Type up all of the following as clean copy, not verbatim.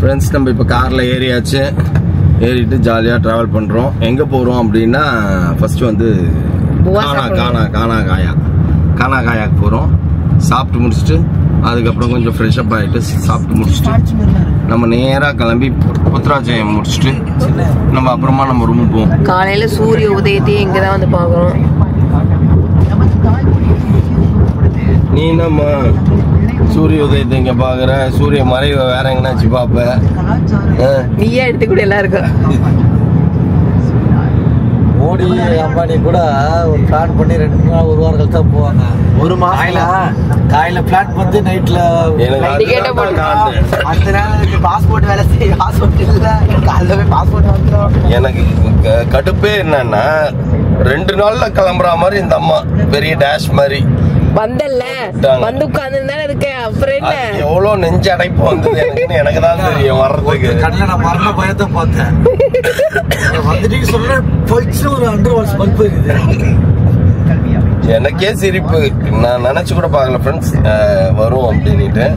Friends நம்ம இப்போ காரில் ஏறியாச்சு. ஏறிட்டு ஜாலியாக ட்ராவல் பண்ணுறோம். எங்கே போகிறோம் அப்படின்னா ஃபஸ்ட்டு வந்து கானா காயாக்கு போகிறோம். சாப்பிட்டு முடிச்சுட்டு அதுக்கப்புறம் கொஞ்சம் ஃப்ரெஷ்அப் ஆகிட்டு சாப்பிட்டு முடிச்சுட்டு நம்ம நேராக கிளம்பி புத்ராஜயம் முடிச்சுட்டு நம்ம அப்புறமா நம்ம ரூமுக்கு போவோம். காலையில் சூரிய உதயத்தையும் இங்கே தான் வந்து பார்க்குறோம். நீ நம்ம சூரிய உதயத்தை இங்க பாக்குற, சூரிய மறைவை வேற எங்கனாச்சு பாப்ப. நீயே எடுத்துக்கூட எல்லாம் இருக்கும். மோடி அம்பானி கூட ஒரு பிளான் பண்ணி 2 நாள் 1 வாரம் கழிச்சா போவாங்க. ஒரு மாசம் காலையில பிளான் பண்ணி நைட்ல அந்த நேரம் பாஸ்போர்ட் வேலை செய்ய பாஸ்போர்ட் இல்ல, காலைல போய் பாஸ்போர்ட் வந்துடும். எனக்கு கடுப்பே என்னன்னா 2 நாள்ல கிளம்புற மாதிரி இந்த அம்மா பெரிய டேஷ் மாதிரி வந்தல்ல வந்து உட்கார்ந்துதான் இருக்கு. அப்புறம் என்ன எவ்வளவு நெஞ்சு அடைப்பு வந்தது எனக்கு தான் தெரியும். வர்றதுக்கு கண்ணில் நான் மரண பயத்தை பார்த்தேன். வந்துட்டு சொல்ல போயிடுச்சு. ஒரு 100 வருஷம் பல்ப் இருக்குது. எனக்கே சிரிப்பு. நான் நினைச்சு கூட பார்க்கல ஃப்ரெண்ட்ஸ் வரும் அப்படின்ட்டு.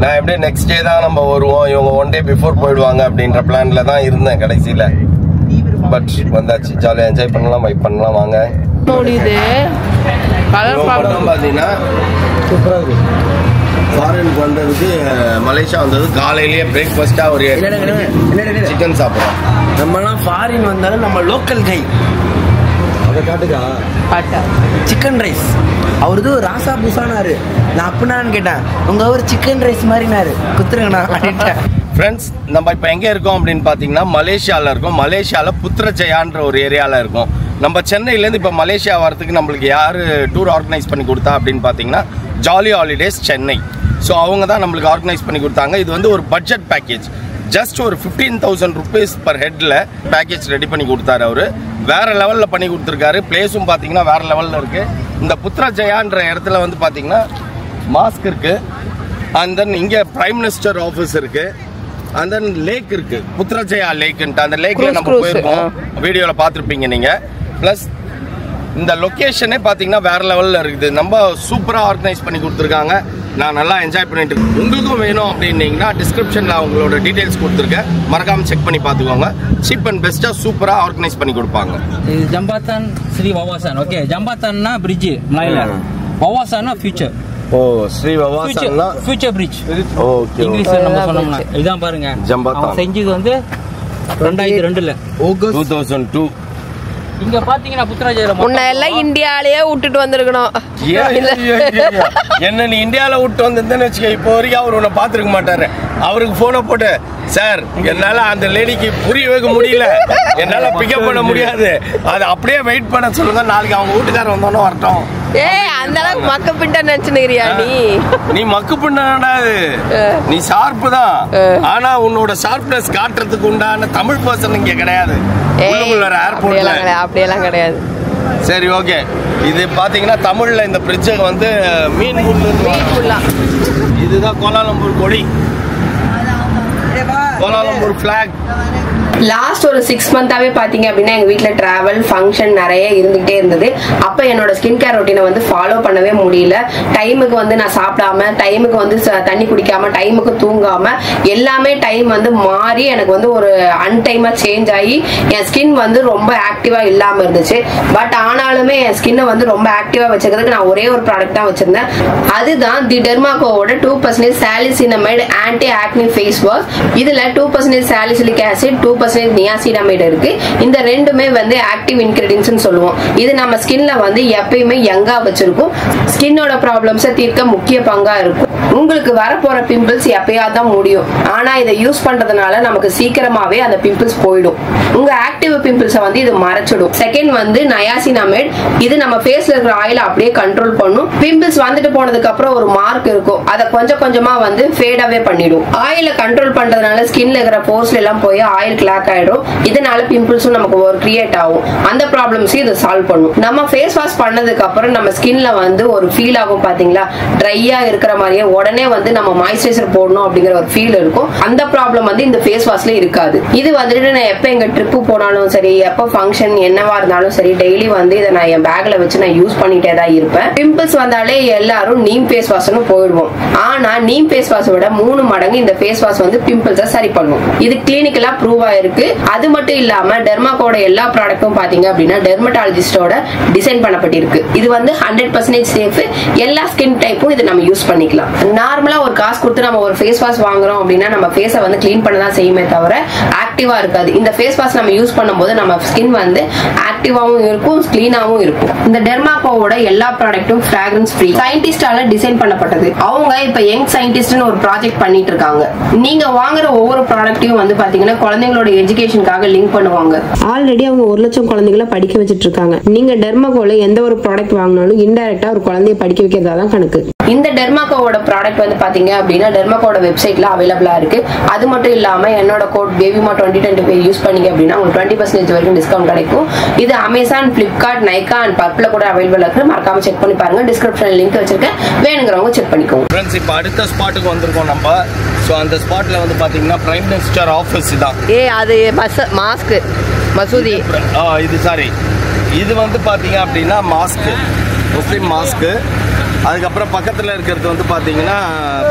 நான் எப்படியே நெக்ஸ்ட் டே தான் நம்ம வருவோம், இவங்க 1 டே பிஃபோர் போயிடுவாங்க அப்படின்ற பிளான்ல தான் இருந்தேன் கடைசியில. பட் வந்தாச்சு, ஜாலியாக என்ஜாய் பண்ணலாம், வைப் பண்ணலாம். வாங்க. முடியுது பாத்தீங்கன்னா ஃபாரினுக்கு வந்ததுக்கு மலேசியா வந்தது காலையிலேயே பிரேக்ஃபாஸ்டா ஒரு சிக்கன் சாப்பிடுறோம். நம்மலாம் ஃபாரின் வந்தாலும் நம்ம லோக்கல் கை அதை காட்டுக்கா சிக்கன் ரைஸ். அவருது ராசா புசானாரு. நான் அப்படின்னான்னு கேட்டேன், உங்க அவர் சிக்கன் ரைஸ் மாதிரினாரு. குத்துருங்கண்ணா. ஃப்ரெண்ட்ஸ் நம்ம இப்போ எங்கே இருக்கோம் அப்படின்னு பார்த்தீங்கன்னா மலேசியாவில் இருக்கோம். மலேசியாவில் புத்ரஜயான்ற ஒரு ஏரியாவில் இருக்கோம். நம்ம சென்னையிலேருந்து இப்போ மலேசியா வரதுக்கு நம்மளுக்கு யார் டூர் ஆர்கனைஸ் பண்ணி கொடுத்தா அப்படின்னு பார்த்தீங்கன்னா ஜாலி ஹாலிடேஸ் சென்னை. ஸோ அவங்க தான் நம்மளுக்கு ஆர்கனைஸ் பண்ணி கொடுத்தாங்க. இது வந்து ஒரு பட்ஜெட் பேக்கேஜ். ஜஸ்ட் ஒரு 15,000 rupees பர் ஹெட்டில் பேக்கேஜ் ரெடி பண்ணி கொடுத்தாரு. அவர் வேறு லெவலில் பண்ணி கொடுத்துருக்காரு. பிளேஸும் பார்த்தீங்கன்னா வேறு லெவலில் இருக்குது. இந்த புத்ரஜயான்ற இடத்துல வந்து பார்த்தீங்கன்னா மாஸ்க் இருக்குது. அண்ட் தென் இங்கே பிரைம் மினிஸ்டர் ஆஃபீஸ் இருக்குது. அண்ட் தென் லேக் இருக்கு, புத்ரஜயா லேக்ன்ட்டு. அந்த லேக்ல நம்ம போயிருக்கோம், வீடியோவில் பார்த்துருப்பீங்க நீங்கள். ப்ளஸ் இந்த லொக்கேஷனே பார்த்தீங்கன்னா வேற லெவலில் இருக்குது. நம்ம சூப்பராக ஆர்கனைஸ் பண்ணி கொடுத்துருக்காங்க. நான் நல்லா என்ஜாய் பண்ணிட்டு இருக்கேன். உங்களுக்கும் வேணும் அப்படின்னீங்கன்னா டிஸ்கிரிப்ஷனில் அவங்களோட டீட்டெயில்ஸ் கொடுத்துருக்கேன், மறக்காமல் செக் பண்ணி பார்த்துக்கோங்க. சீப் அண்ட் பெஸ்ட்டாக சூப்பராக ஆர்கனைஸ் பண்ணி கொடுப்பாங்க. இது ஜம்பாத்தான் ஸ்ரீ வவாசான். ஓகே, ஜம்பாத்தான்னா பிரிட்ஜ் மலையில, வவாசான்னா ஃபியூச்சர். ஓ, ஸ்ரீ வவாசான்னா ஃபியூச்சர் பிரிட்ஜ். ஓகே, இங்கிலீஷ்ல நம்ம சொன்னோம்னா இதான் பாருங்க. ஜம்பாத்தான் செஞ்சது வந்து 2002 2002. இங்க பாத்தீங்கன்னா புத்ராஜயில முன்ன எல்லாம் இந்தியாலயே விட்டுட்டு வந்திருக்கணும். என்ன நீ இந்தியாவில விட்டு வந்திருந்தேன்னு வச்சுக்க, இப்போ வரைக்கும் அவர் உன்னை பார்த்துருக்க மாட்டாரு. அவருக்கு போனை போட்டு, சார் என்னால அந்த லேடிக்கு புரிய வைக்க முடியல, என்னால பிக்கப் பண்ண முடியாது, அது அப்படியே வெயிட் பண்ண சொல்லுங்க, நாளைக்கு அவங்க வீட்டுக்காரர் வந்தோன்னு வரட்டும். ஏய், அந்த அளவுக்கு மக்கு பிண்ட நினைச்சுக்கிறியா நீ மக்கு பின்னா? நீ ஷார்ப்பு தான், ஆனா உன்னோட ஷார்ப்னஸ் காட்டுறதுக்கு உண்டான தமிழ் பர்சன் இங்க கிடையாது. ஏர்போர்ட்ல அப்படியெல்லாம் கிடையாது. சரி, ஓகே. இது பாத்தீங்கன்னா தமிழ்ல இந்த பிரிட்ஜை வந்து மீன் முள்ளா. இதுதான் கோலாலம்பூர் கொடி, கோலாலம்பூர் பிளாக். லாஸ்ட் ஒரு 6 மந்தாவே பாத்தீங்க அப்படின்னா எங்க வீட்டுல டிராவல் ஃபங்க்ஷன் நிறைய இருந்துகிட்டே இருந்தது. அப்ப என்னோட ஸ்கின் கேர் ரொட்டீனை வந்து ஃபாலோ பண்ணவே முடியல. டைமுக்கு வந்து நான் சாப்பிடாம, டைமுக்கு வந்து தண்ணி குடிக்காம, டைமுக்கு தூங்காம, எல்லாமே டைம் வந்து மாறி எனக்கு வந்து ஒரு அன்டைமா சேஞ்ச் ஆகி என் ஸ்கின் வந்து ரொம்ப ஆக்டிவா இல்லாம இருந்துச்சு. பட் ஆனாலுமே என் ஸ்கின்னை வந்து ரொம்ப ஆக்டிவா வச்சுக்கிறதுக்கு நான் ஒரே ஒரு ப்ராடக்ட் தான் வச்சிருந்தேன். அதுதான் தி டெர்மாகோவோட 2% சாலிசினமைடு ஆன்டி ஆக்னி ஃபேஸ் வாஷ். இதுல 2% சாலிசிலிக் ஆசிட், 2% நியாசினமைடு இருக்கு. இந்த ரெண்டுமே வந்து ஆக்டிவ் இன்கிரிடியன்ட்ஸ் சொல்லுவோம். இது நம்ம ஸ்கின்ல வந்து எப்பயுமே யங்கா வச்சிருக்கும். ஸ்கின்னோட ப்ராப்ளம்ஸை தீர்க்க முக்கிய பங்கா இருக்கும். உங்களுக்கு வரப்போற பிம்பிள்ஸ் எப்பயாவது தான் முடியும், ஆனா இதை யூஸ் பண்றதுனால நமக்கு சீக்கிரமாவே அந்த பிம்பிள்ஸ் போயிடும். உங்க ஆக்டிவ் பிம்பிள்ஸை வந்து இது மறைச்சிடும். செகண்ட் வந்து நயாசினமைட். இது நம்ம ஃபேஸ்ல இருக்கிற ஆயில அப்படியே கண்ட்ரோல் பண்ணும். பிம்பிள்ஸ் வந்துட்டு போனதுக்கு அப்புறம் ஒரு மார்க் இருக்கும், அதை கொஞ்சம் கொஞ்சமா வந்து ஃபேட் அவே பண்ணிடும். ஆயில கண்ட்ரோல் பண்றதுனால ஸ்கின்ல இருக்கிற போர்ஸ்ல எல்லாம் போய் ஆயில் கிளாஸ் பிளாக் ஆயிடும். இதனால பிம்பிள்ஸும் நமக்கு ஒரு கிரியேட் ஆகும். அந்த ப்ராப்ளம்ஸையும் இது சால்வ் பண்ணும். நம்ம ஃபேஸ் வாஷ் பண்ணதுக்கு அப்புறம் நம்ம ஸ்கின்ல வந்து ஒரு ஃபீல் ஆகும் பாத்தீங்களா, ட்ரையா இருக்கிற மாதிரியே உடனே வந்து நம்ம மாய்ஸ்சரைசர் போடணும் அப்படிங்கிற ஒரு ஃபீல் இருக்கும். அந்த ப்ராப்ளம் வந்து இந்த ஃபேஸ் வாஷ்ல இருக்காது. இது வந்துட்டு நான் எப்ப எங்க ட்ரிப்பு போனாலும் சரி, எப்ப ஃபங்க்ஷன் என்னவா இருந்தாலும் சரி, டெய்லி வந்து இதை நான் என் பேக்ல வச்சு நான் யூஸ் பண்ணிட்டே தான் இருப்பேன். பிம்பிள்ஸ் வந்தாலே எல்லாரும் நீம் ஃபேஸ் வாஷ்னு போயிடுவோம். ஆனா நீம் ஃபேஸ் வாஷ் விட 3 மடங்கு இந்த ஃபேஸ் வாஷ் வந்து பிம்பிள்ஸை சரி பண்ணும். இது கிளினிக்கலா ப்ரூவ் ஆயிருக்கு. அது மட்டும் இல்லாம டெர்மாக்கோட எல்லா ப்ராடக்ட்டும் பாத்தீங்க அப்படின்னா டெர்மட்டாலஜிஸ்டோட டிசைன் பண்ணப்பட்டிருக்கு. இது வந்து 100% சேஃப். எல்லா ஸ்கின் டைப்பும் இதை நம்ம யூஸ் பண்ணிக்கலாம். நார்மலா ஒரு காசு கொடுத்து நம்ம ஒரு ஃபேஸ் வாஷ் வாங்குறோம் அப்படின்னா நம்ம ஃபேஸை வந்து கிளீன் பண்ண தான் செய்யுமே தவிர ஆக்டிவா இருக்காது. இந்த ஃபேஸ் வாஷ் நம்ம யூஸ் பண்ணும்போது நம்ம ஸ்கின் வந்து ஆக்டிவாவும் இருக்கும், கிளீனாவும் இருக்கும். இந்த டெர்மாக்கோவோட எல்லா ப்ராடக்ட்டும் ஃபிராக்ரன்ஸ் ஃப்ரீ, சயின்டிஸ்டால டிசைன் பண்ணப்பட்டது. அவங்க இப்ப யங் சயின்டிஸ்ட்னு ஒரு ப்ராஜெக்ட் பண்ணிட்டு இருக்காங்க. நீங்க வாங்குற ஒவ்வொரு ப்ராடக்ட்டையும் வந்து பாத்தீங்கன்னா குழந்தைங்களோட எஜுகேஷனுக்காக லிங்க் பண்ணுவாங்க. ஆல்ரெடி அவங்க 1 லட்சம் குழந்தைகளை படிக்க வச்சிட்டு இருக்காங்க. நீங்க டெர்மாக்கோல எந்த ஒரு ப்ராடக்ட் வாங்கினாலும் இன்டைரக்டா ஒரு குழந்தைய படிக்க வைக்கிறதா தான் கணக்கு. இந்த டெர்மாக்கோவோட ப்ராடக்ட் வந்து பாத்தீங்க அப்படின்னா டெர்மாக்கோட வெப்சைட்ல அவைலபிளா இருக்கு. அது மட்டும் இல்லாம என்னோட கோட் பேபிமா 2025 யூஸ் பண்ணீங்க அப்படின்னா உங்களுக்கு 20% வரைக்கும் டிஸ்கவுண்ட் கிடைக்கும். இது அமேசான், பிளிப்கார்ட், நைகா அண்ட் பர்ப்ல கூட அவைலபிளா இருக்கு. மறக்காம செக் பண்ணி பாருங்க. டிஸ்கிரிப்ஷன்ல லிங்க் வச்சிருக்கேன், வேணுங்கிறவங்க செக் பண்ணிக்கோங்க. ஃப்ரெண்ட்ஸ், இப்போ அடுத்த ஸ்பாட்டுக்கு வந்திருக்கோம் நம்ம. ஸோ அந்த ஸ்பாட்ல வந்து பாத்தீங்கன்னா பிரைம் மினிஸ்டர் ஆஃபீஸ் தான். அது மாஸ்க் மசூதி. இது சாரி, இது வந்து பாத்தீங்க அப்படின்னா மாஸ்க், முஸ்லீம் மாஸ்க். அதுக்கப்புறம் பக்கத்தில் இருக்கிறது வந்து பாத்தீங்கன்னா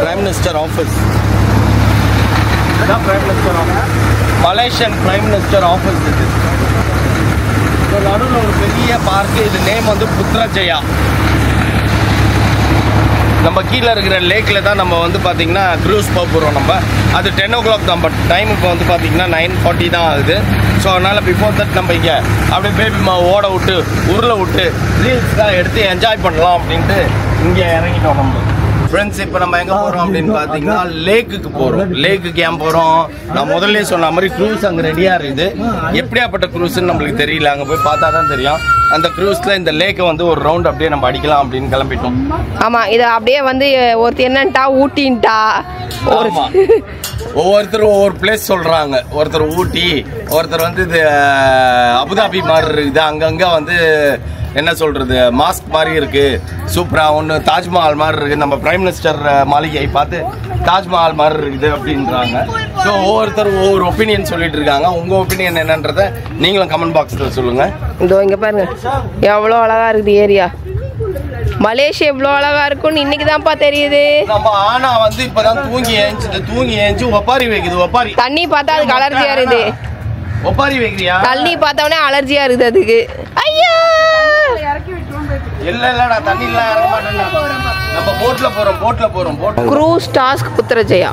prime minister office. Prime minister office, Malaysian prime minister office. இது நடுவில் ஒரு பெரிய பார்க்கு. இது நேம் வந்து புத்ரஜயா. நம்ம கீழே இருக்கிற லேக்கில் தான் நம்ம வந்து பார்த்தீங்கன்னா க்ரூஸ் போக போகிறோம். நம்ம அது 10 o'clock தான், பட் டைம் இப்போ வந்து பார்த்தீங்கன்னா 9:40 தான் ஆகுது. ஸோ அதனால் பிஃபோர் தட் நம்ம இங்கே அப்படியே பேபி ஓட விட்டு உருளை விட்டு ரீல்ஸ்லாம் எடுத்து என்ஜாய் பண்ணலாம் அப்படின்ட்டு இங்கே இறங்கிட்டோம் நம்ம. ஃப்ரெண்ட்ஸ், இப்போ நம்ம எங்கே போகிறோம் அப்படின்னு பார்த்தீங்கன்னா லேக்குக்கு போகிறோம். லேக்குக்கு ஏன் போகிறோம்? நான் முதல்ல சொன்ன மாதிரி க்ரூஸ் அங்கே ரெடியாக இருக்குது. எப்படியாப்பட்ட க்ரூஸ்ன்னு நம்மளுக்கு தெரியல, அங்கே போய் பார்த்தா தான் தெரியும். அந்த க்ரூஸில் இந்த லேக்கை வந்து ஒரு ரவுண்ட் அப்படியே நம்ம அடிக்கலாம் அப்படின்னு கிளம்பிட்டோம். ஆமாம், இது அப்படியே வந்து ஒருத்தர் என்னன்ட்டா ஊட்டின்ட்டா, ஒவ்வொருத்தரும் ஒவ்வொரு பிளேஸ் சொல்கிறாங்க. ஒருத்தர் ஊட்டி, ஒருத்தர் வந்து இது அபுதாபி மாதிரி இருக்குது. அங்கங்கே வந்து என்ன சொல்கிறது, மாஸ்க் மாதிரி இருக்குது, சூப்பராக. ஒன்று தாஜ்மஹால் மாதிரி இருக்குது. நம்ம பிரைம் மினிஸ்டர் மாளிகை பார்த்து தாஜ்மஹால் மாதிரி இருக்குது அப்படின்றாங்க. ஸோ ஒவ்வொருத்தர் ஒவ்வொரு ஒப்பீனியன் சொல்லிட்டு இருக்காங்க. உங்கள் ஒப்பீனியன் என்னன்றதை நீங்களும் கமெண்ட் பாக்ஸில் சொல்லுங்கள். இதோ இங்கே பாருங்க எவ்வளோ அழகா இருக்குது ஏரியா. மலேசியா எவ்வளோ அழகா இருக்கும்னு இன்னைக்கு தான்ப்பா தெரியுது. நம்ம ஆனா வந்து இப்பதான் தூங்கி ஏஞ்சி ஒப்பாரி வைக்குது. ஒப்பாரி தண்ணி பார்த்தா அதுக்கு அலர்ஜியா இருக்குது. ஒப்பாரி வைக்கிறியா? தண்ணி பார்த்தவொடனே அலர்ஜியா இருக்குது அதுக்கு. ஐயா இல்லடா, தண்ணி எல்லாம் இறங்க மாட்டேன். நம்ம போட்ல போறோம். Cruise task Putrajaya.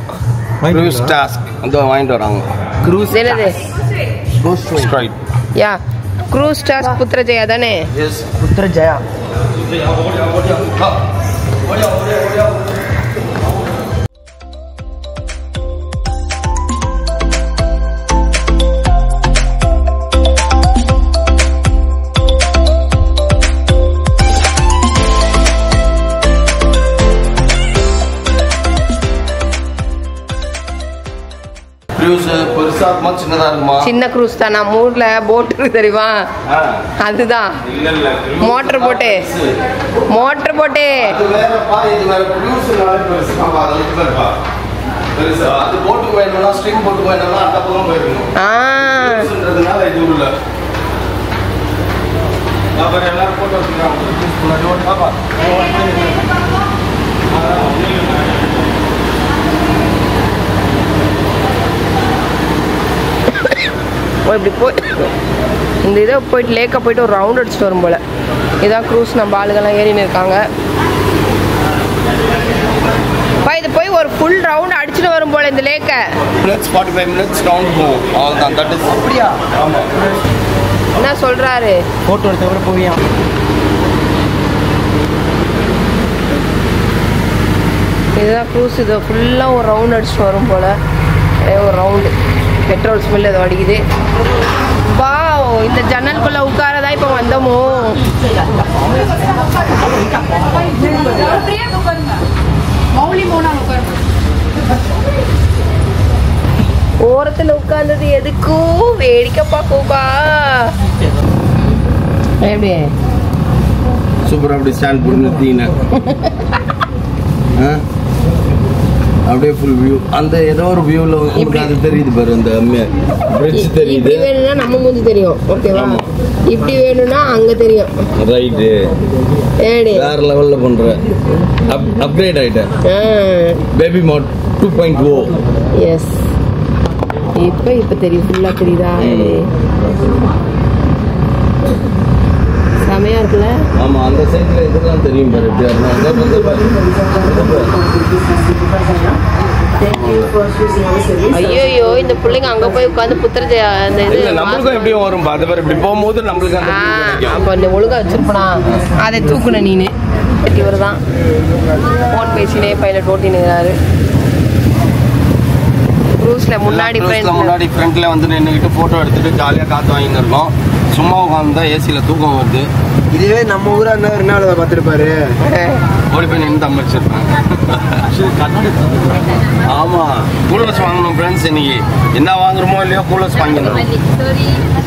Cruise task அந்த வாங்கிட்டு வராங்க. க்ரூஸ் என்னது? ஸ்ட்ரைட். யா, க்ரூஸ் டாஸ்க் புத்ரஜயா தானே? எஸ், புத்ரஜயா. சின்ன க்ரூஸ் தான். நம்ம ஊர்ல போட் இருக்கு தெரியுமா, அதுதான். மோட்டர் போட்டு இப்படி போய் இந்த இதை போயிட்டு லேக்கை போயிட்டு ஒரு ரவுண்ட் அடிச்சுட்டு வரும் போல. இதான் க்ரூஸ். நம்ம ஆளுங்கெல்லாம் ஏறின்னு இருக்காங்க. இது போய் ஒரு ஃபுல் ரவுண்ட் அடிச்சுட்டு வரும் போல இந்த லேக்கை. 45 minutes ரவுண்ட் போகும். அவ்வளவுதான். தட் இஸ் அப்படியா? ஆமா. என்ன சொல்றாரு? போட்டோ எடுத்த கூட போவியா? இதுதான் க்ரூஸ். இது ஃபுல்லாக ஒரு ரவுண்ட் அடிச்சுட்டு வரும் போல. ஒரு ரவுண்டு பெட்ரோல் ஸ்மெல் ஏதோ அடிக்குது. வா, இந்த ஜன்னலுக்குள்ள உட்காரதா இப்போ வந்தோமோ. ஓரத்துல உட்கார்ந்தது எதுக்கும் வேடிக்கை பார்க்கோப்பா. எப்படி சூப்பர். அப்படி ஸ்டாண்ட் போட்டு நிறுத்திங்க. அப்படியே ஃபுல் வியூ. அந்த ஏதோ ஒரு வியூல உங்களுக்கு அது தெரியுது பாரு, அந்த பிரிட்ஜ் தெரியுது. இப்படி வேணும்னா நம்ம மூஞ்சி தெரியும், ஓகேவா? இப்படி வேணும்னா அங்க தெரியும். ரைட்டு. வேற லெவல்ல பண்ற. அப்கிரேட் ஆயிட்ட. Baby mode 2.0. எஸ். இப்ப தெரியும், ஃபுல்லா தெரியுதா? செமையா இருக்குல்ல? ஆமா, அந்த சைடுல இதெல்லாம் தெரியும் பாரு. ஐயோ, இந்த பிள்ளைங்க அங்க போய் உட்காந்து புத்திர அந்த இது நம்மளுக்கும் எப்படியும் வரும். அது பாரு, இப்படி போகும்போது நம்மளுக்கு அப்ப இந்த ஒழுங்கா வச்சிருப்பனா, அதை தூக்குன நீனு. இவர் தான் போன் பேசினே பைலட் ஓட்டினுங்கிறாரு. க்ரூஸ்ல முன்னாடி ஃப்ரண்ட்ல வந்து நின்றுக்கிட்டு போட்டோ எடுத்துட்டு ஜாலியா காத்து வாங்கிட்டு இருக்கோம். சும்மா உட்காந்து ஏசியில தூக்கம் வருது. இதுவே நம்ம ஊரா இருந்தா ஒரு நாள் பார்த்துருப்பாரு. ஓடி போய் நின்று தம்பிச்சிருப்பேன். ஆமா, கூலர்ஸ் வாங்கணும் ஃப்ரெண்ட்ஸ். இன்னைக்கு என்ன வாங்குறோமோ இல்லையோ கூலர்ஸ் வாங்கிடணும்.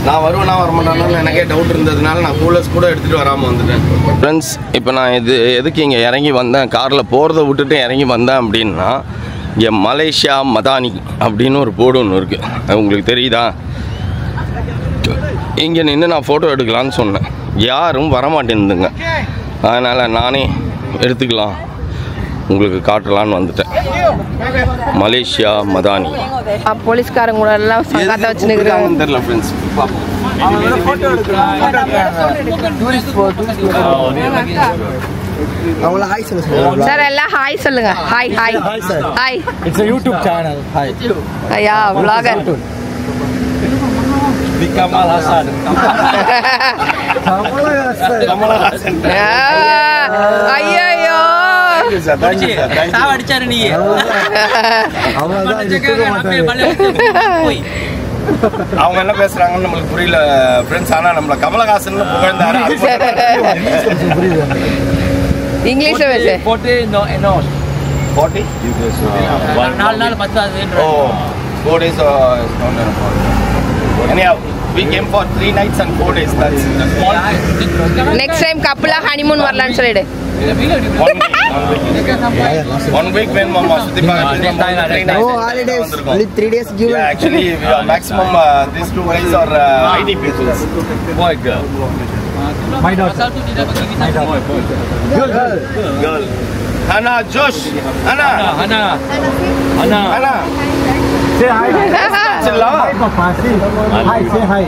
நான் வருவேனா வரமாட்டானு எனக்கே டவுட் இருந்ததுனால நான் கூலர்ஸ் கூட எடுத்துகிட்டு வராமல் வந்துட்டேன் ஃப்ரெண்ட்ஸ். இப்போ நான் எதுக்கு இங்கே இறங்கி வந்தேன், காரில் போகிறத விட்டுட்டு இறங்கி வந்தேன் அப்படின்னா, இங்கே மலேசியா மதானி அப்படின்னு ஒரு போர்டு ஒன்று இருக்குது. அது உங்களுக்கு தெரியுதா? இங்கே நின்று நான் ஃபோட்டோ எடுக்கலான்னு சொன்னேன். யாரும் வரமாட்டேன்னுங்க. அதனால் நானே எடுத்துக்கலாம், உங்களுக்கு காட்டலான்னு வந்துட்டேன். Malaysia Madani. போலீஸ்காரங்க கூட எல்லாம் சங்காத்த வச்சுருக்காங்க தெரியல ஃப்ரெண்ட்ஸ். அவங்கள ஹாய் சொல்லுங்க சார். எல்லாம் ஹாய் சொல்லுங்க. Hi hi hi. It's a YouTube channel. Hi. ஐயா vlogger. Kamal Hasan. ஐயோ அடிச்சாரு நீ. அவங்க என்ன பேசுறாங்கன்னு நம்மளுக்கு புரியல ஃப்ரெண்ட்ஸ். ஆனா நம்மள கமலஹாசன் புகழ்ந்தாரு. இங்கிலீஷ்ல பேசு. 40 நாலு நாள் பத்தாது. ஓ 4 days anyhow we came for 3 nights and 4 days. That's next time couple honeymoon வரலாம்னு சொல்லிடு. 1 week when mama Sudhipa oh holidays only 3 days give. yeah, actually maximum these 2 guys are ID people. Boy girl. My daughter. Girl. Hana, Josh. Hana. Say hi. Chilla. Hi, say hi.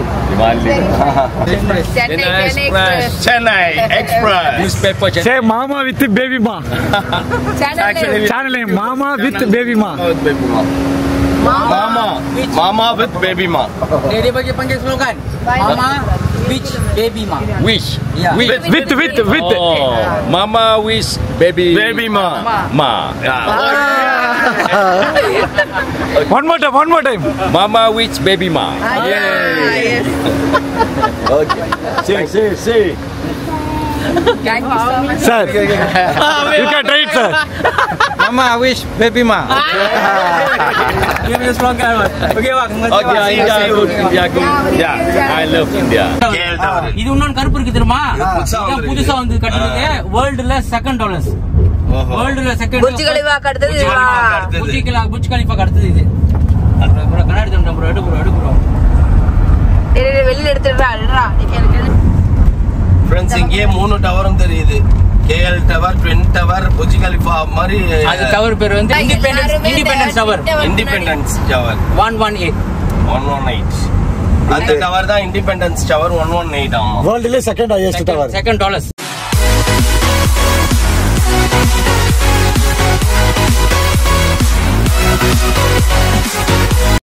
Chennai Express. Newspaper. Say mama with baby ma. Channel name mama with baby ma. Mama with baby ma. Dia bagi panggil slogan. Mama with baby ma. Wish. Yeah. With. Oh, Mama wish baby ma. Ma. One more time. Mama wish baby ma. Yes. Okay. See. Sir. You can try it, sir. Mama wish baby ma. Give me a slogan. Okay, wah. Okay, India good. India good. Yeah, I love India. இது இன்னொன்னு கருப்பு இருக்கு தெரியுமா? இதான் புதுசா வந்து கட்டிருக்கு. வேர்ல்டுல செகண்ட் டாலர்ஸ். வேர்ல்டுல செகண்ட். புர்ஜ் கலிஃபா அடுத்தது. புர்ஜ் கலிஃபா அடுத்தது இது. ப்ரோ கண்ணாடி தம்பி ப்ரோ எடு ப்ரோ. வெளியில எடுத்துடுறா. ஃப்ரெண்ட்ஸ் இங்கே 3 டவரும் தெரியுது. KL tower, twin tower, Burj Khalifa மாதிரி. அது டவர் பேர் வந்து இண்டிபெண்டன்ஸ் டவர். Independence tower 118. அந்த டவர் தான் இண்டிபெண்டன்ஸ் டவர் 118 ஆமா. World second highest tower. Second dollars.